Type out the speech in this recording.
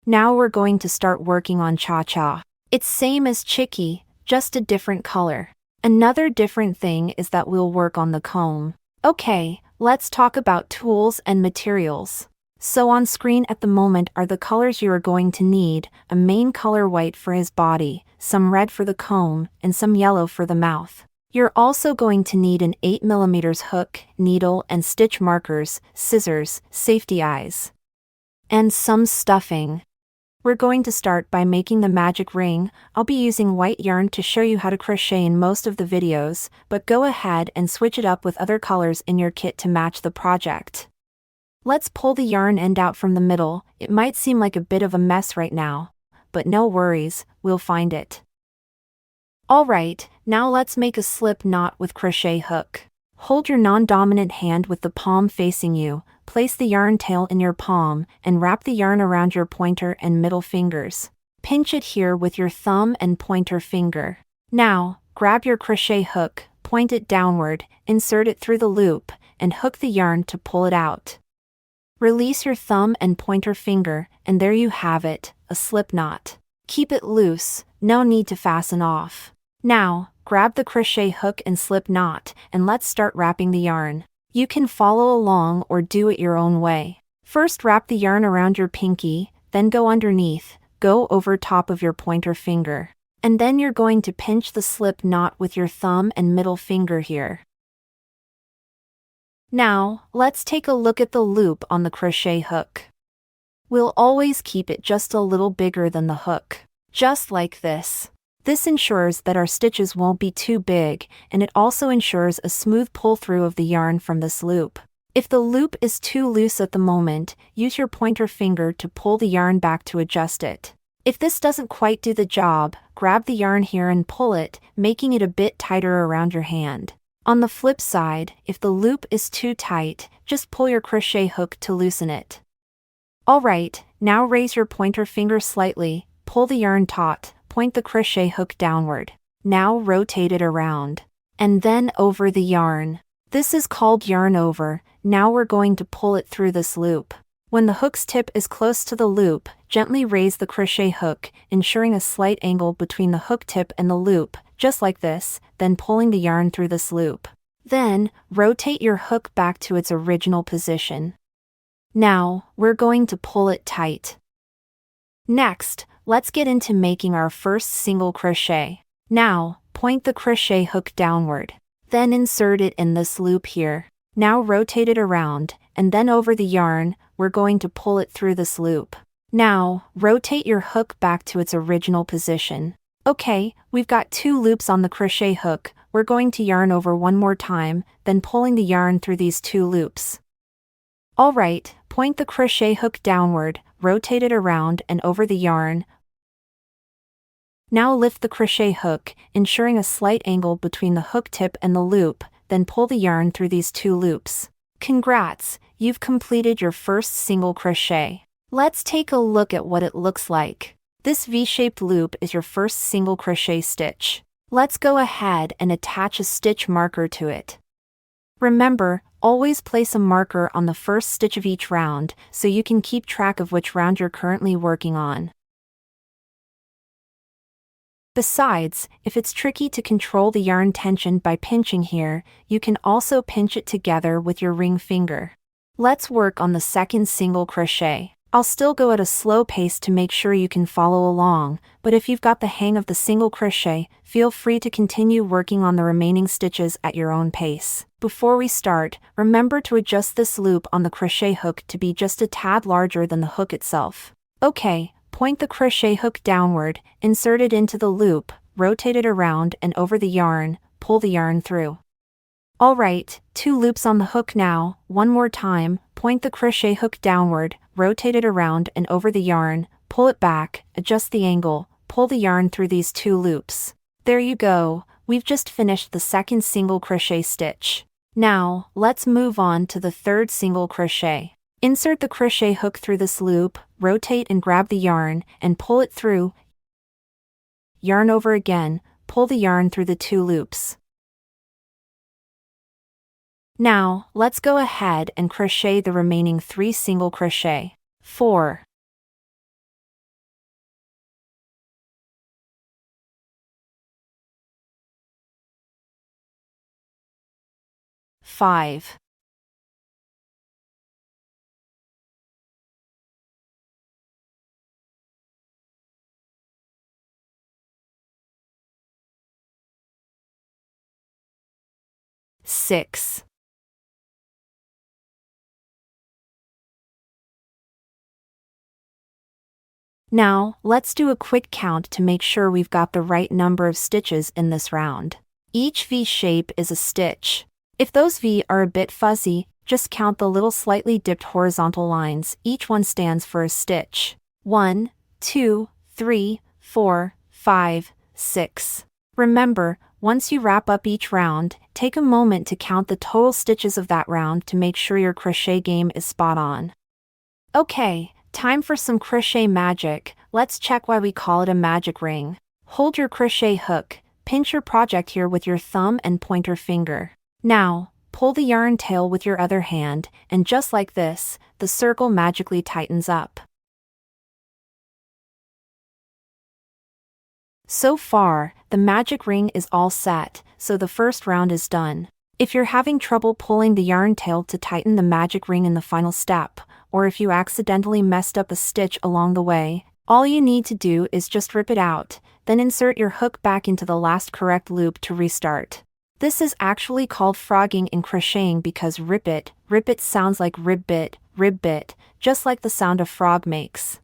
Now we're going to start working on Chacha. It's same as Chicky, just a different color. Another different thing is that we'll work on the comb. Okay, let's talk about tools and materials. So on screen at the moment are the colors you are going to need: a main color white for his body, some red for the comb, and some yellow for the mouth. You're also going to need an 8mm hook, needle and stitch markers, scissors, safety eyes, and some stuffing. We're going to start by making the magic ring. I'll be using white yarn to show you how to crochet in most of the videos, but go ahead and switch it up with other colors in your kit to match the project. Let's pull the yarn end out from the middle. It might seem like a bit of a mess right now, but no worries, we'll find it. Alright, now let's make a slip knot with crochet hook. Hold your non-dominant hand with the palm facing you, place the yarn tail in your palm, and wrap the yarn around your pointer and middle fingers. Pinch it here with your thumb and pointer finger. Now, grab your crochet hook, point it downward, insert it through the loop, and hook the yarn to pull it out. Release your thumb and pointer finger, and there you have it, a slip knot. Keep it loose, no need to fasten off. Now, grab the crochet hook and slip knot, and let's start wrapping the yarn. You can follow along or do it your own way. First wrap the yarn around your pinky, then go underneath, go over top of your pointer finger. And then you're going to pinch the slip knot with your thumb and middle finger here. Now, let's take a look at the loop on the crochet hook. We'll always keep it just a little bigger than the hook. Just like this. This ensures that our stitches won't be too big, and it also ensures a smooth pull-through of the yarn from this loop. If the loop is too loose at the moment, use your pointer finger to pull the yarn back to adjust it. If this doesn't quite do the job, grab the yarn here and pull it, making it a bit tighter around your hand. On the flip side, if the loop is too tight, just pull your crochet hook to loosen it. Alright, now raise your pointer finger slightly, pull the yarn taut, point the crochet hook downward. Now rotate it around. And then over the yarn. This is called yarn over. Now we're going to pull it through this loop. When the hook's tip is close to the loop, gently raise the crochet hook, ensuring a slight angle between the hook tip and the loop, just like this, then pulling the yarn through this loop. Then, rotate your hook back to its original position. Now, we're going to pull it tight. Next, let's get into making our first single crochet. Now, point the crochet hook downward. Then insert it in this loop here. Now rotate it around, and then over the yarn, we're going to pull it through this loop. Now, rotate your hook back to its original position. Okay, we've got 2 loops on the crochet hook. We're going to yarn over one more time, then pulling the yarn through these 2 loops. Alright, point the crochet hook downward, rotate it around and over the yarn. Now lift the crochet hook, ensuring a slight angle between the hook tip and the loop, then pull the yarn through these 2 loops. Congrats, you've completed your first single crochet. Let's take a look at what it looks like. This V-shaped loop is your first single crochet stitch. Let's go ahead and attach a stitch marker to it. Remember, always place a marker on the first stitch of each round, so you can keep track of which round you're currently working on. Besides, if it's tricky to control the yarn tension by pinching here, you can also pinch it together with your ring finger. Let's work on the second single crochet. I'll still go at a slow pace to make sure you can follow along, but if you've got the hang of the single crochet, feel free to continue working on the remaining stitches at your own pace. Before we start, remember to adjust this loop on the crochet hook to be just a tad larger than the hook itself. Okay. Point the crochet hook downward, insert it into the loop, rotate it around and over the yarn, pull the yarn through. Alright, 2 loops on the hook now. One more time, point the crochet hook downward, rotate it around and over the yarn, pull it back, adjust the angle, pull the yarn through these 2 loops. There you go, we've just finished the second single crochet stitch. Now, let's move on to the third single crochet. Insert the crochet hook through this loop, rotate and grab the yarn, and pull it through. Yarn over again, pull the yarn through the 2 loops. Now, let's go ahead and crochet the remaining 3 single crochet. 4, 5. 6. Now, let's do a quick count to make sure we've got the right number of stitches in this round. Each V shape is a stitch. If those V are a bit fuzzy, just count the little slightly dipped horizontal lines. Each one stands for a stitch. 1, 2, 3, 4, 5, 6. Remember, once you wrap up each round, take a moment to count the total stitches of that round to make sure your crochet game is spot on. Okay, time for some crochet magic. Let's check why we call it a magic ring. Hold your crochet hook, pinch your project here with your thumb and pointer finger. Now, pull the yarn tail with your other hand, and just like this, the circle magically tightens up. So far, the magic ring is all set, so the first round is done. If you're having trouble pulling the yarn tail to tighten the magic ring in the final step, or if you accidentally messed up a stitch along the way, all you need to do is just rip it out, then insert your hook back into the last correct loop to restart. This is actually called frogging in crocheting because rip it sounds like ribbit, just like the sound a frog makes.